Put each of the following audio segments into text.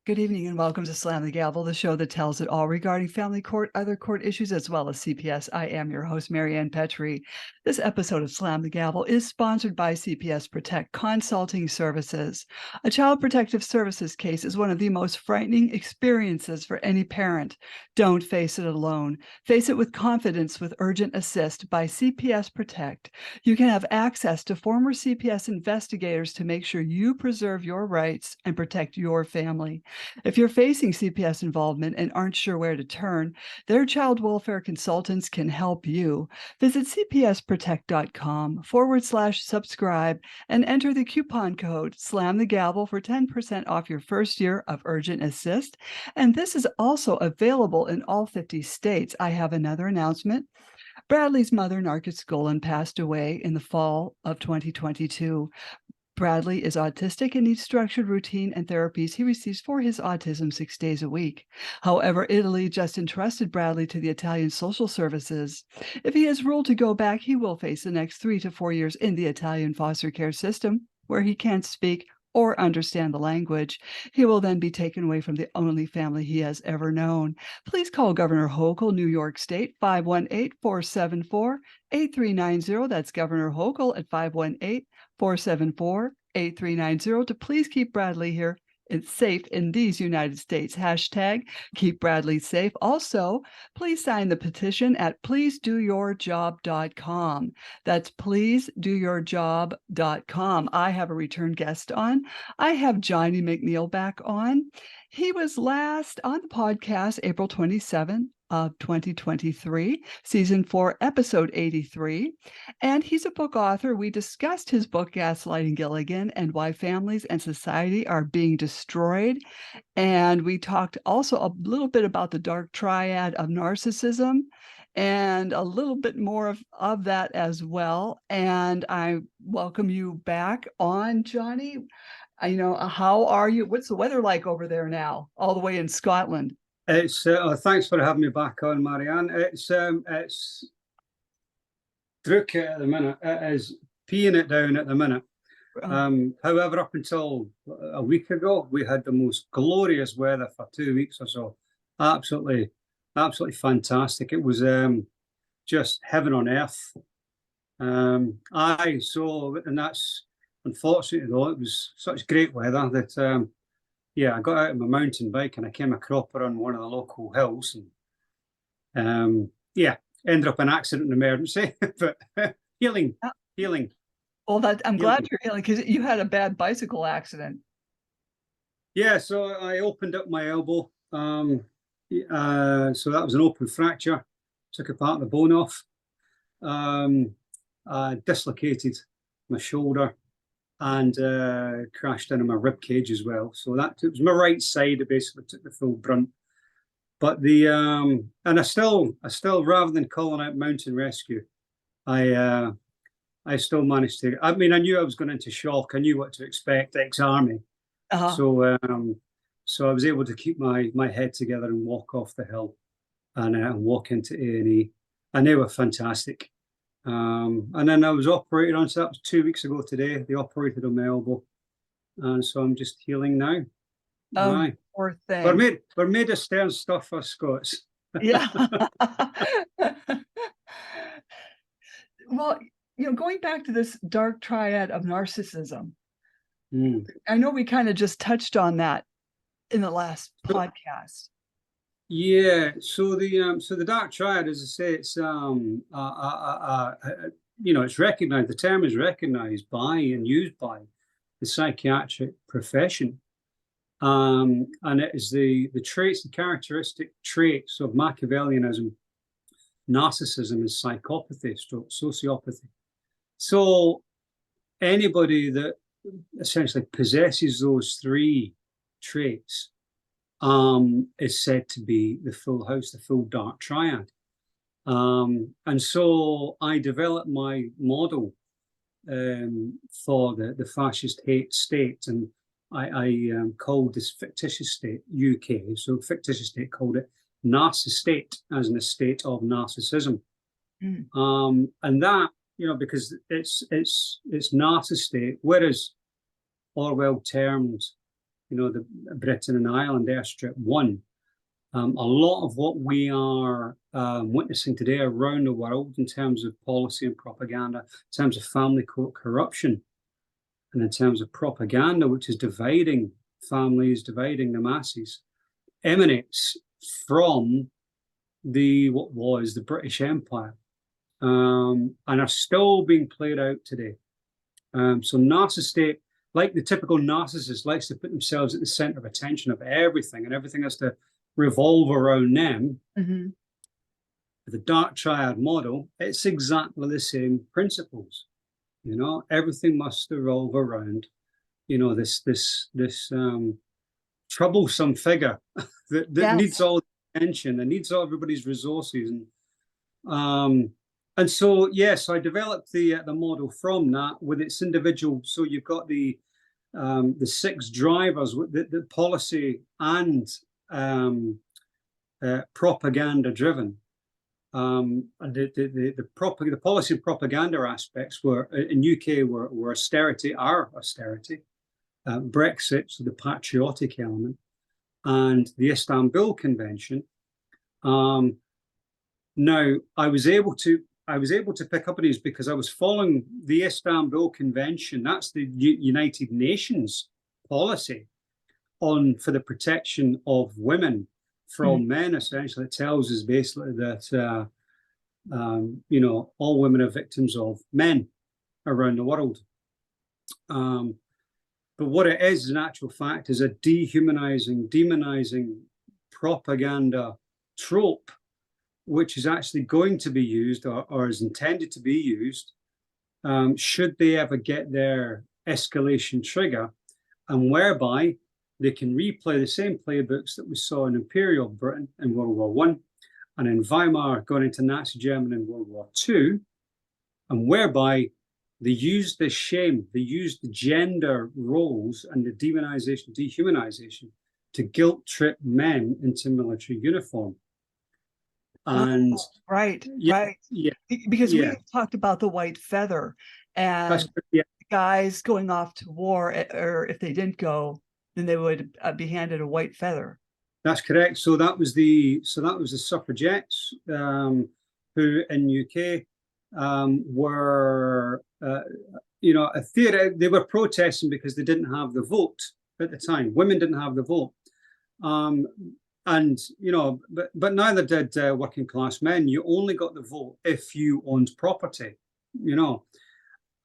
Good evening and welcome to Slam the Gavel, the show that tells it all regarding family court, other court issues, as well as CPS. I am your host, Marianne Petrie. This episode of Slam the Gavel is sponsored by CPS Protect Consulting Services. A child protective services case is one of the most frightening experiences for any parent. Don't face it alone. Face it with confidence with Urgent Assist by CPS Protect. You can have access to former CPS investigators to make sure you preserve your rights and protect your family. If you're facing CPS involvement and aren't sure where to turn, their child welfare consultants can help you. Visit cpsprotect.com/subscribe and enter the coupon code SLAMTHEGAVEL for 10% off your first year of Urgent Assist. And this is also available in all 50 states. I have another announcement. Bradley's mother, Narcissism Gilligan, passed away in the fall of 2022. Bradley is autistic and needs structured routine and therapies he receives for his autism 6 days a week. However, Italy just entrusted Bradley to the Italian social services. If he is ruled to go back, he will face the next 3 to 4 years in the Italian foster care system, where he can't speak or understand the language. He will then be taken away from the only family he has ever known. Please call Governor Hochul, New York State, 518-474-8390. That's Governor Hochul at 518-474-8390 to please keep Bradley here. It's safe in these United States. Hashtag keep Bradley safe. Also, please sign the petition at pleasedoyourjob.com. That's pleasedoyourjob.com. I have a return guest on. I have Johnny McNeill back on. He was last on the podcast April 27 of 2023, season 4, episode 83. And he's a book author. We discussed his book, Gaslighting Gilligan, and why families and society are being destroyed. And we talked also a little bit about the dark triad of narcissism and a little bit more of that as well. And I welcome you back on, Johnny. How are you? What's the weather like over there now, all the way in Scotland? It's thanks for having me back on, Marianne. It's Druk at the minute. It is peeing it down at the minute. However, up until a week ago, we had the most glorious weather for 2 weeks or so. Absolutely fantastic. It was just heaven on earth. And that's unfortunately though, it was such great weather that I got out of my mountain bike and I came a cropper on one of the local hills and ended up in accident and emergency, but healing. Well, I'm glad you're healing because you had a bad bicycle accident. Yeah, so I opened up my elbow. So that was an open fracture. Took a part of the bone off. I dislocated my shoulder and crashed into my rib cage as well. So it was my right side that basically took the full brunt. But and I still rather than calling out mountain rescue, I still managed to. I mean, I knew I was going into shock. I knew what to expect, ex-army. So I was able to keep my head together and walk off the hill and walk into A&E, and they were fantastic. And then I was operated on, so that was 2 weeks ago today. They operated on my elbow, and so I'm just healing now. Oh, poor thing. We're made of stern stuff, us Scots. Yeah. Well, going back to this dark triad of narcissism, I know we kind of just touched on that in the last podcast. Yeah, so the dark triad, as I say, it's it's recognized. The term is recognized by and used by the psychiatric profession, and it is the traits, the characteristic traits of Machiavellianism, narcissism, and psychopathy, sociopathy. So anybody that essentially possesses those three traits is said to be the full house, the full dark triad. And so I developed my model for the fascist hate state, and I called this fictitious state UK. So fictitious state called it narcisstate, as in a state of narcissism. And that, because it's narcisstate, whereas Orwell termed the Britain and Ireland airstrip one. A lot of what we are witnessing today around the world in terms of policy and propaganda, in terms of family court corruption, and in terms of propaganda, which is dividing families, dividing the masses, emanates from what was the British Empire, and are still being played out today. So narcissistic, like the typical narcissist, likes to put themselves at the center of attention of everything, and everything has to revolve around them. Mm-hmm. The dark triad model, it's exactly the same principles. Everything must revolve around, this troublesome figure that Yes. needs all the attention and needs all everybody's resources. And so, yes, I developed the model from that with its individual. So you've got the 6 drivers, the policy and propaganda driven. And the policy and propaganda aspects were in UK were austerity, Brexit, so the patriotic element, and the Istanbul Convention. Now I was able to pick up on these because I was following the Istanbul Convention. That's the United Nations policy for the protection of women from men. Essentially, it tells us basically that all women are victims of men around the world. But what it is, in actual fact, is a dehumanizing, demonizing propaganda trope, which is actually going to be used or is intended to be used should they ever get their escalation trigger, and whereby they can replay the same playbooks that we saw in Imperial Britain in World War I and in Weimar going into Nazi Germany in World War II, and whereby they used the shame, they used the gender roles and the demonization, dehumanization to guilt trip men into military uniform. And right. Because we talked about the white feather and guys going off to war, or if they didn't go, then they would be handed a white feather. That's correct. So that was the suffragettes who in UK were they were protesting because they didn't have the vote at the time. Women didn't have the vote. And but neither did working class men. You only got the vote if you owned property,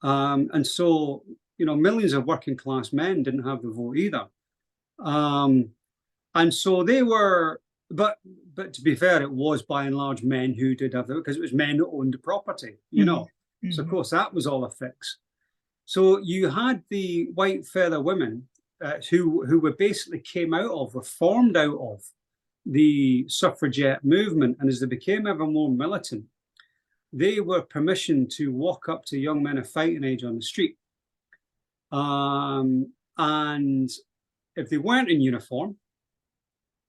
and so millions of working class men didn't have the vote either, and so they were. But to be fair, it was by and large men who did have the vote because it was men who owned the property, So of course that was all a fix. So you had the white feather women who were basically were formed out of the suffragette movement, and as they became ever more militant, they were permissioned to walk up to young men of fighting age on the street, and if they weren't in uniform,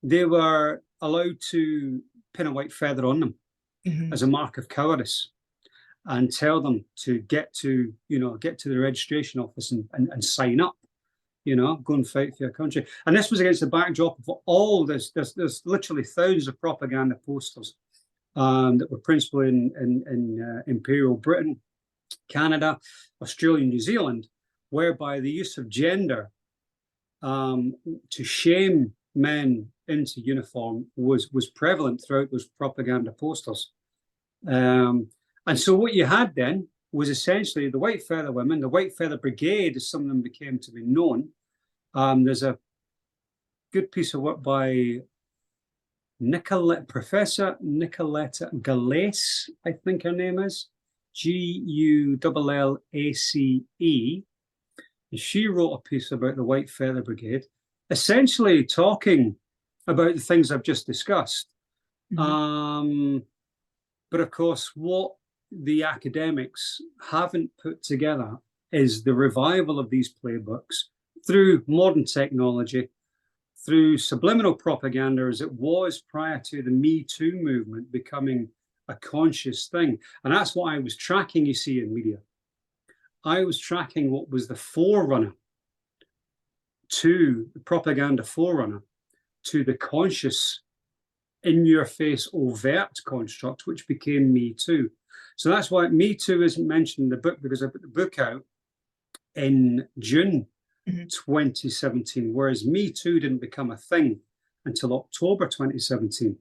they were allowed to pin a white feather on them as a mark of cowardice, and tell them to get to the registration office and sign up. Go and fight for your country. And this was against the backdrop of all this. There's literally thousands of propaganda posters that were principally in Imperial Britain, Canada, Australia, New Zealand, whereby the use of gender to shame men into uniform was prevalent throughout those propaganda posters. And so what you had then was essentially the white feather women, the white feather brigade, as some of them became to be known. There's a good piece of work by Professor Nicoletta Galace, I think her name is, Gullace. She wrote a piece about the white feather brigade, essentially talking about the things I've just discussed. But of course, what the academics haven't put together is the revival of these playbooks through modern technology, through subliminal propaganda, as it was prior to the Me Too movement becoming a conscious thing. And that's what I was tracking, you see, in media. I was tracking what was the forerunner to the propaganda forerunner, to the conscious, in-your-face, overt construct, which became Me Too. So that's why Me Too isn't mentioned in the book, because I put the book out in June 2017, whereas Me Too didn't become a thing until October 2017.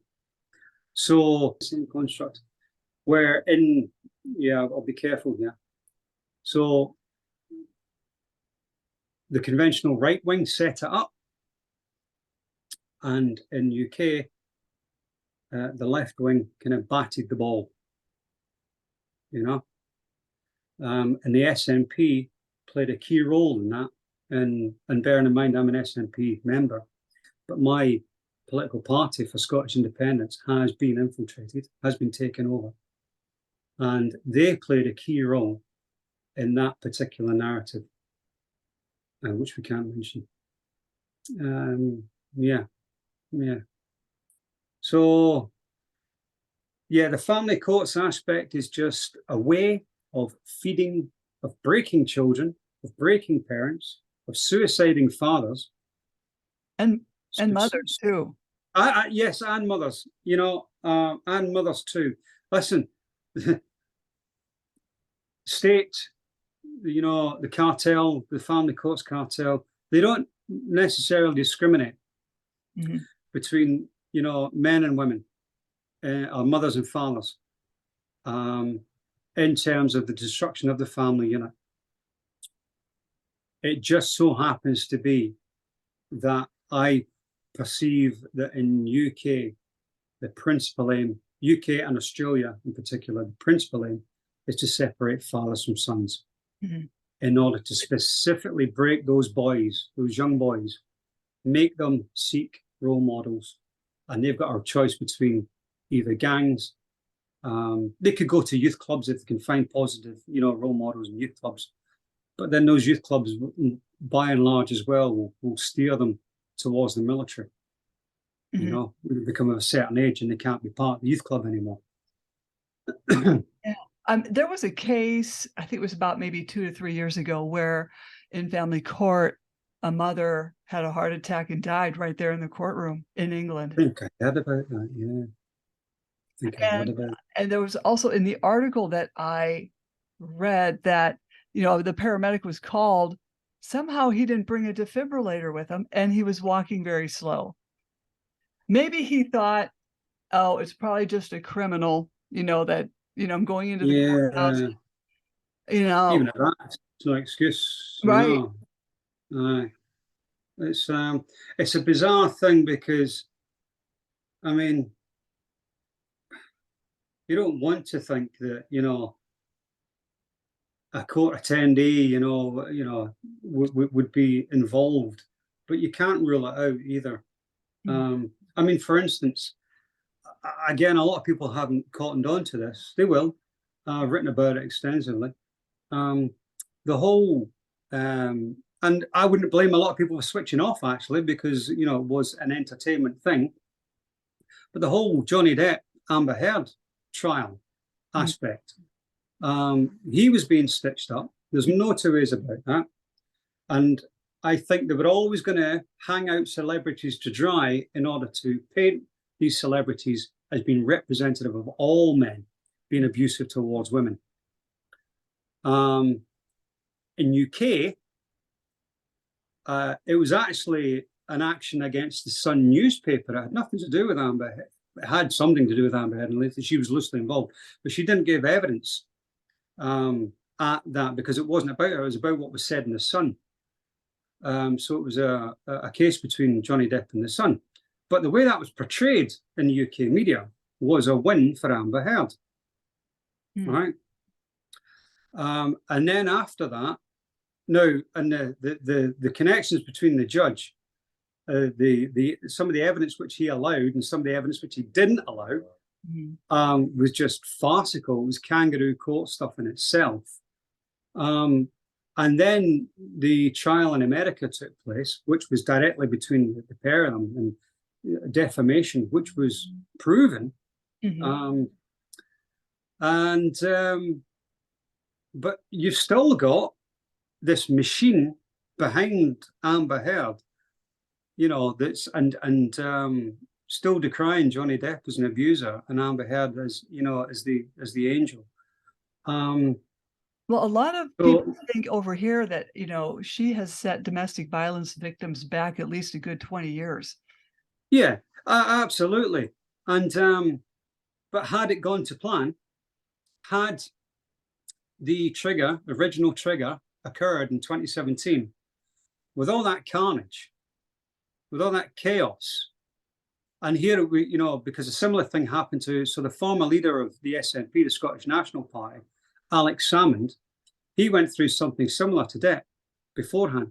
So, same construct, where I'll be careful here. So, the conventional right wing set it up, and in UK, the left wing kind of batted the ball, and the SNP played a key role in that. And bearing in mind, I'm an SNP member, but my political party for Scottish independence has been infiltrated, has been taken over, and they played a key role in that particular narrative, which we can't mention. So, the family courts aspect is just a way of feeding, of breaking children, of breaking parents, of suiciding fathers. And mothers too. Yes, and mothers, and mothers too. Listen, state, the cartel, the family courts cartel, they don't necessarily discriminate between, men and women, or mothers and fathers, in terms of the destruction of the family unit. It just so happens to be that I perceive that in UK, the principal aim, UK and Australia in particular, the principal aim is to separate fathers from sons in order to specifically break those boys, those young boys, make them seek role models. And they've got a choice between either gangs. They could go to youth clubs if they can find positive, role models in youth clubs. But then those youth clubs, by and large as well, will steer them towards the military. When they become of a certain age and they can't be part of the youth club anymore. There was a case, I think it was about maybe 2 to 3 years ago, where in family court, a mother had a heart attack and died right there in the courtroom in England. I think I heard about that, yeah. And there was also in the article that I read that, the paramedic was called. Somehow he didn't bring a defibrillator with him, and he was walking very slow. Maybe he thought, oh, it's probably just a criminal, that, I'm going into the courthouse. Even if that's no excuse. Right. It's a bizarre thing because, you don't want to think that, a court attendee, would be involved, but you can't rule it out either. For instance, again, a lot of people haven't cottoned on to this. They will. I've written about it extensively. The whole, and I wouldn't blame a lot of people for switching off, actually, because, it was an entertainment thing. But the whole Johnny Depp, Amber Heard trial aspect, he was being stitched up. There's no two ways about that. And I think they were always going to hang out celebrities to dry in order to paint these celebrities as being representative of all men being abusive towards women. In UK, it was actually an action against the Sun newspaper. It had nothing to do with Amber Heard. It had something to do with Amber Heard, and she was loosely involved, but she didn't give evidence at that because it wasn't about her. It was about what was said in the Sun. So it was a case between Johnny Depp and the Sun. But the way that was portrayed in the UK media was a win for Amber Heard. Right? And then after that, and the connections between the judge, some of the evidence which he allowed and some of the evidence which he didn't allow was just farcical. It was kangaroo court stuff in itself. And then the trial in America took place, which was directly between the pair of them, and defamation, which was proven. But you've still got this machine behind Amber Heard, you know, that's and still decrying Johnny Depp as an abuser and Amber Heard as, you know, as the angel. Well, a lot of So people think over here that, you know, she has set domestic violence victims back at least a good 20 years. yeah, absolutely. And but had it gone to plan, had the original trigger occurred in 2017, with all that carnage, with all that chaos, and here we, you know, because a similar thing happened to, so the former leader of the SNP, the Scottish National Party, Alex Salmond, he went through something similar to that beforehand.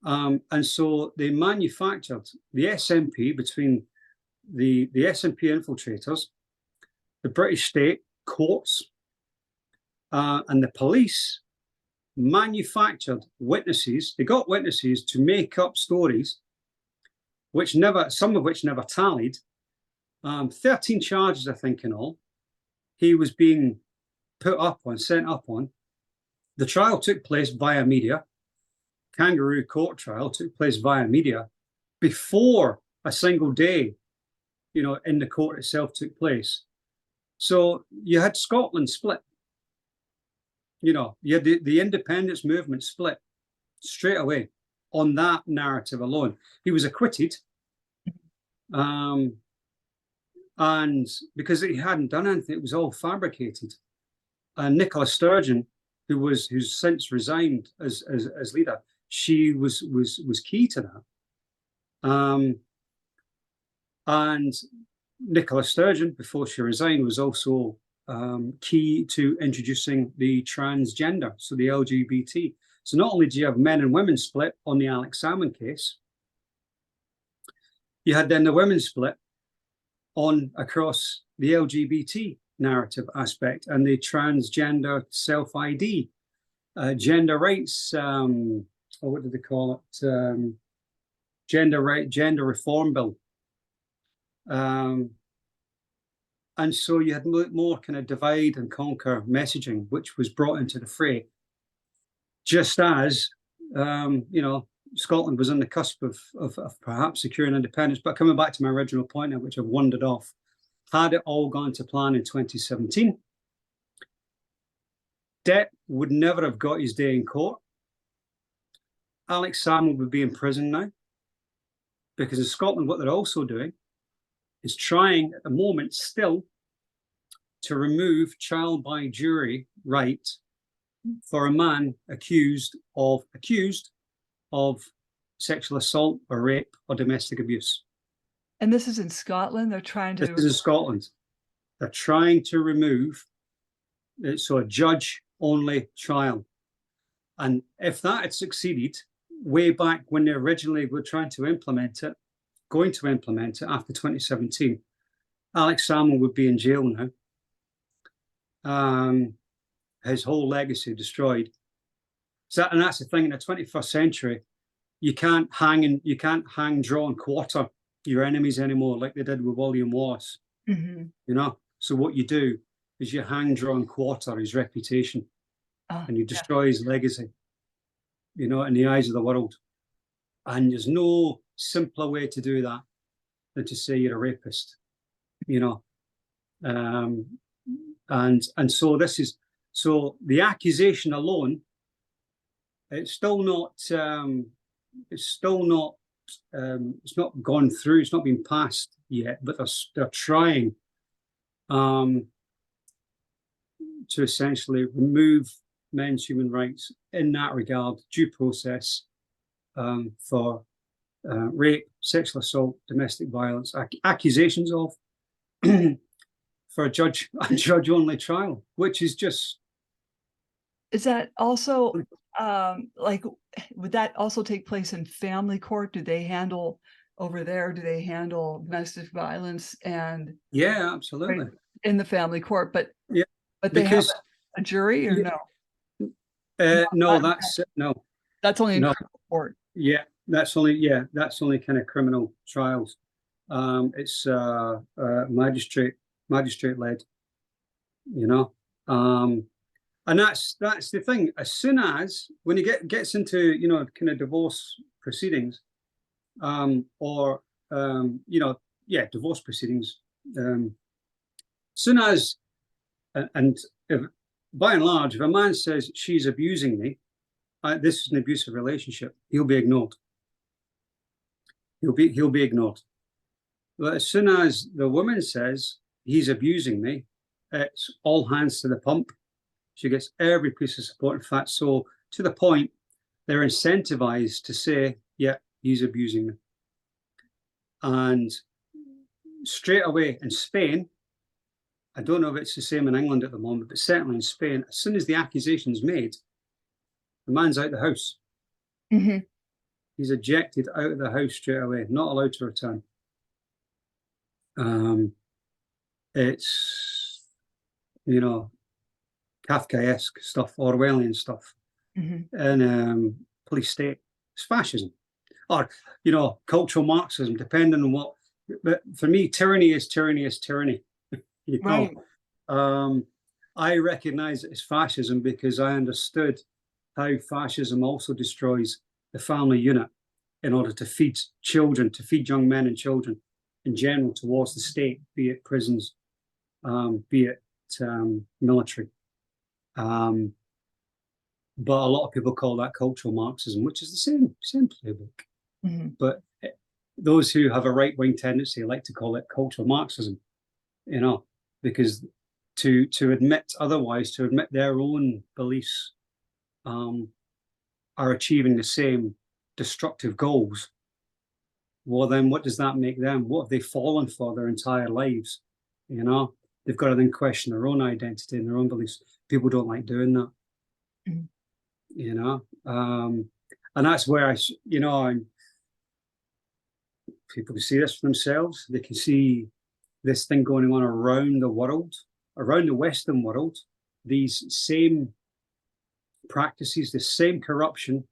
And so they manufactured the SNP between the SNP infiltrators, the British state, courts, and the police manufactured witnesses. They got witnesses to make up stories, some of which never tallied. 13 charges, I think, in all. He was being sent up on. The trial took place via media. Kangaroo court trial took place via media before a single day, you know, in the court itself took place. So you had Scotland split. You know, you had the independence movement split straight away on that narrative alone. He was acquitted, and because he hadn't done anything, it was all fabricated. And Nicola Sturgeon, who's since resigned as leader, she was key to that. And Nicola Sturgeon, before she resigned, was also key to introducing the transgender, so the LGBT. So not only do you have men and women split on the Alex Salmond case, you had then the women split on across the LGBT narrative aspect and the transgender self-ID, gender rights, or what did they call it? Gender reform bill. And so you had more kind of divide and conquer messaging, which was brought into the fray, just as, you know, Scotland was on the cusp of perhaps securing independence. But coming back to my original point now, which I've wandered off, had it all gone to plan in 2017, Depp would never have got his day in court. Alex Salmond would be in prison now, because in Scotland, what they're also doing is trying at the moment still to remove trial by jury right for a man accused of sexual assault or rape or domestic abuse. And this is in Scotland. They're trying to. This is in Scotland. They're trying to remove, so a judge-only trial. And if that had succeeded, way back when they originally were going to implement it after 2017, Alex Salmond would be in jail now. His whole legacy destroyed. So, and that's the thing, in the 21st century, you can't hang, draw, and quarter your enemies anymore like they did with William Wallace. Mm-hmm. You know, so what you do is you hang, draw, and quarter his reputation, and you destroy his legacy, you know, in the eyes of the world. And there's no simpler way to do that than to say you're a rapist, you know. And so this is, so the accusation alone, it's not gone through, it's not been passed yet, but they're trying to essentially remove men's human rights in that regard, due process for rape, sexual assault, domestic violence, accusations of, for a judge-only trial, which is just. Is that also like, would that also take place in family court? Do they handle over there? Do they handle domestic violence and? Yeah, absolutely. Right, in the family court, but yeah, but they have a jury or no? No, that's only in criminal court. Yeah, that's only kind of criminal trials. It's magistrate led, you know. And that's the thing. As soon as when it gets into kind of divorce proceedings, or divorce proceedings, soon as and if, by and large, if a man says she's abusing me, this is an abusive relationship, he'll be ignored. He'll be ignored. But as soon as the woman says he's abusing me, it's all hands to the pump. She gets every piece of support. In fact, so to the point they're incentivized to say, yeah, he's abusing me. And straight away in Spain, I don't know if it's the same in England at the moment, but certainly in Spain, as soon as the accusation's made, the man's out the house. Mm-hmm. He's ejected out of the house straight away, not allowed to return. It's, Kafkaesque stuff, Orwellian stuff, and police state. It's fascism, or cultural Marxism, depending on what. But for me, tyranny is tyranny is tyranny. Right. I recognize it as fascism because I understood how fascism also destroys the family unit in order to feed children, to feed young men and children in general towards the state, be it prisons, be it military. But a lot of people call that cultural Marxism, which is the same playbook. Mm-hmm. But those who have a right-wing tendency like to call it cultural Marxism, because to admit otherwise, to admit their own beliefs are achieving the same destructive goals, well, then what does that make them? What have they fallen for their entire lives? They've got to then question their own identity and their own beliefs. People don't like doing that. Mm-hmm. And that's where people can see this for themselves. They can see this thing going on around the world, around the Western world, these same practices, the same corruption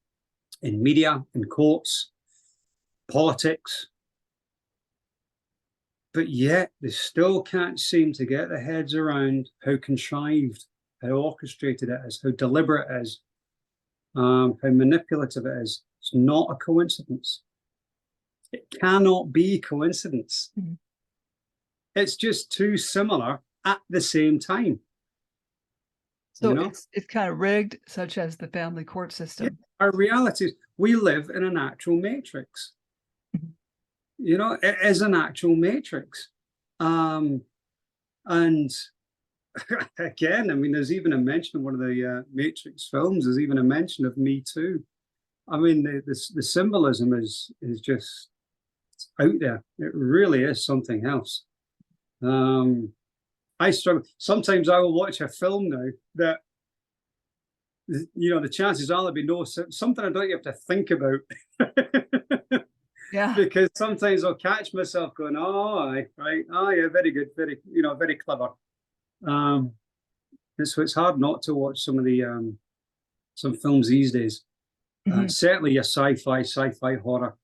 in media, in courts, politics. But yet they still can't seem to get their heads around how contrived, how orchestrated it is, how deliberate it is, how manipulative it is. It's not a coincidence. It cannot be coincidence. Mm-hmm. It's just too similar at the same time. So it's kind of rigged, such as the family court system. Yeah, our reality is we live in an actual matrix. Mm-hmm. It is an actual matrix. And again, there's even a mention of one of the Matrix films. There's even a mention of Me Too. The symbolism is just out there. It really is something else. I struggle. Sometimes I will watch a film now that, the chances are there'll be something I don't have to think about. Yeah. Because sometimes I'll catch myself going, oh, right, oh yeah, very good, very, very clever. And so it's hard not to watch some of the some films these days. Mm-hmm. Certainly a sci-fi horror.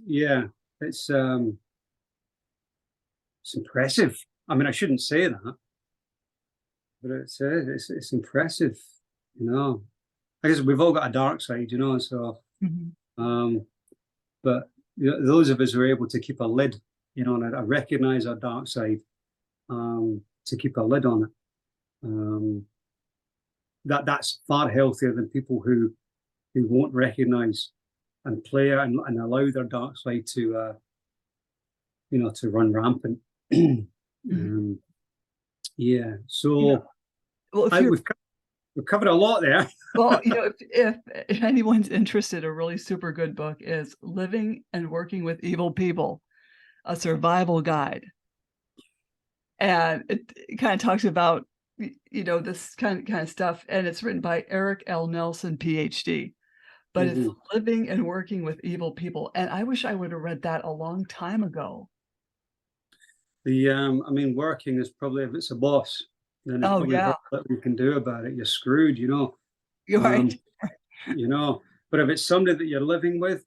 Yeah, it's impressive. I shouldn't say that, but it's impressive. I guess we've all got a dark side, so. Mm-hmm. But those of us who are able to keep a lid, and I recognize our dark side, to keep a lid on it. That's far healthier than people who won't recognize and play and allow their dark side to to run rampant. Mm-hmm. Yeah. So we've covered a lot there. Well, if anyone's interested, a really super good book is Living and Working with Evil People, a survival guide. And it kind of talks about, this kind of stuff. And it's written by Eric L. Nelson, PhD. But mm-hmm. It's Living and Working with Evil People. And I wish I would have read that a long time ago. Working is probably, if it's a boss, then it's probably what we can do about it. You're screwed, You're right. But if it's somebody that you're living with,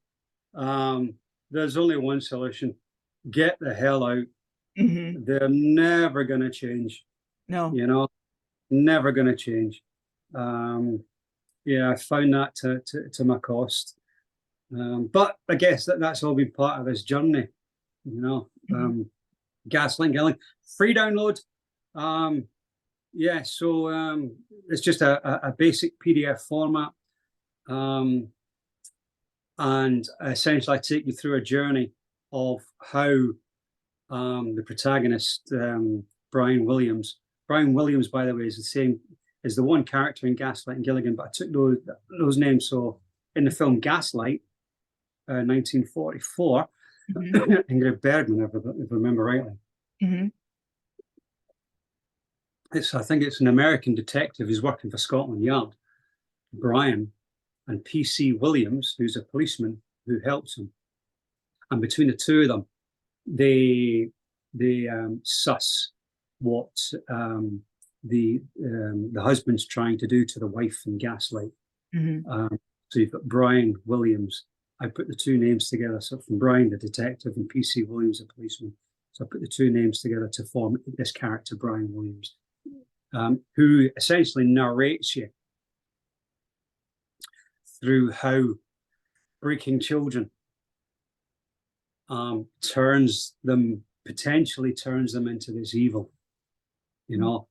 there's only one solution. Get the hell out. Mm-hmm. They're never going to change. No. never going to change. Yeah, I found that to my cost. But I guess that's all been part of this journey, you know. Gaslighting Gilligan, free download. Yeah, so it's just a basic PDF format. And essentially I take you through a journey of how the protagonist, Brian Williams, by the way, is the same as the one character in Gaslighting Gilligan, but I took those names. So in the film Gaslight, 1944, Ingrid Bergman, if I remember rightly. I think it's an American detective who's working for Scotland Yard, Brian, and P.C. Williams, who's a policeman who helps him. And between the two of them, they suss what the husband's trying to do to the wife in Gaslight. So you've got Brian Williams. I put the two names together. So from Brian, the detective, and P.C. Williams, the policeman. So I put the two names together to form this character, Brian Williams, who essentially narrates you through how breaking children potentially turns them into this evil, you know.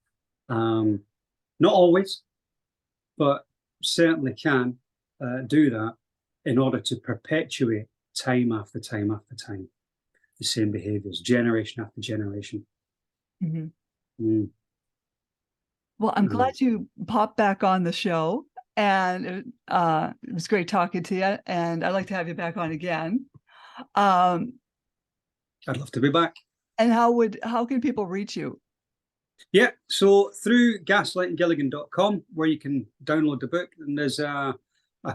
Not always, but certainly can do that in order to perpetuate time after time after time the same behaviors, generation after generation. Well, I'm glad you popped back on the show, and it was great talking to you, and I'd like to have you back on again. I'd love to be back. And how can people reach you? Yeah, so through gaslightinggilligan.com, where you can download the book, and there's a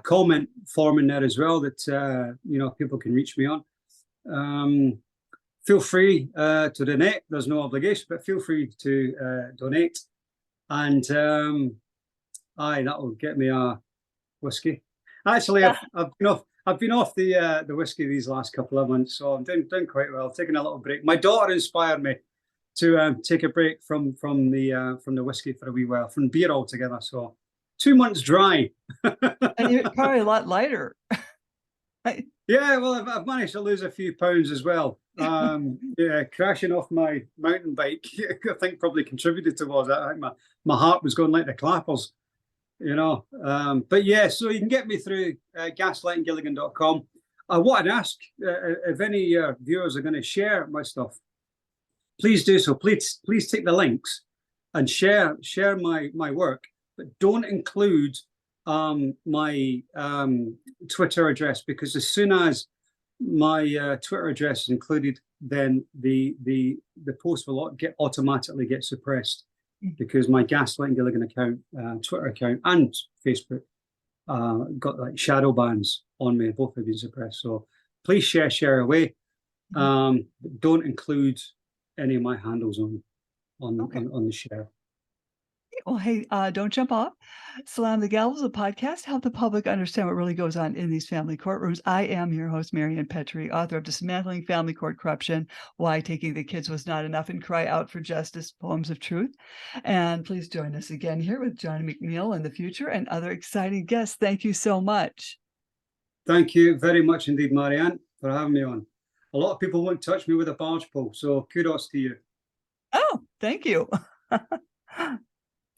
comment form in there as well that you know, people can reach me on. Feel free to donate. There's no obligation, but feel free to donate, and that will get me a whiskey. Actually, I've been off the whiskey these last couple of months, so I'm doing quite well. Taking a little break. My daughter inspired me to take a break from the whiskey for a wee while, from beer altogether. So 2 months dry. And you're probably a lot lighter. Yeah, well, I've managed to lose a few pounds as well. Yeah, crashing off my mountain bike, I think probably contributed towards that. I think my heart was going like the clappers, you know. But yeah, so you can get me through gaslightinggilligan.com. I wanted to ask if any viewers are going to share my stuff, please do so. Please take the links and share my work, but don't include my Twitter address, because as soon as my Twitter address is included, then the post will automatically get suppressed, because my Gaslighting Gilligan account, Twitter account, and Facebook got like shadow bans on me. Both have been suppressed. So please share away. Don't include any of my handles on the share. Well, hey, don't jump off. Slam the Gavel is a podcast to help the public understand what really goes on in these family courtrooms. I am your host, Marianne Petrie, author of Dismantling Family Court Corruption, Why Taking the Kids Was Not Enough, and Cry Out for Justice, Poems of Truth. And please join us again here with Johnny McNeill in the future and other exciting guests. Thank you so much. Thank you very much indeed, Marianne, for having me on. A lot of people won't touch me with a barge pole, so kudos to you. Oh, thank you.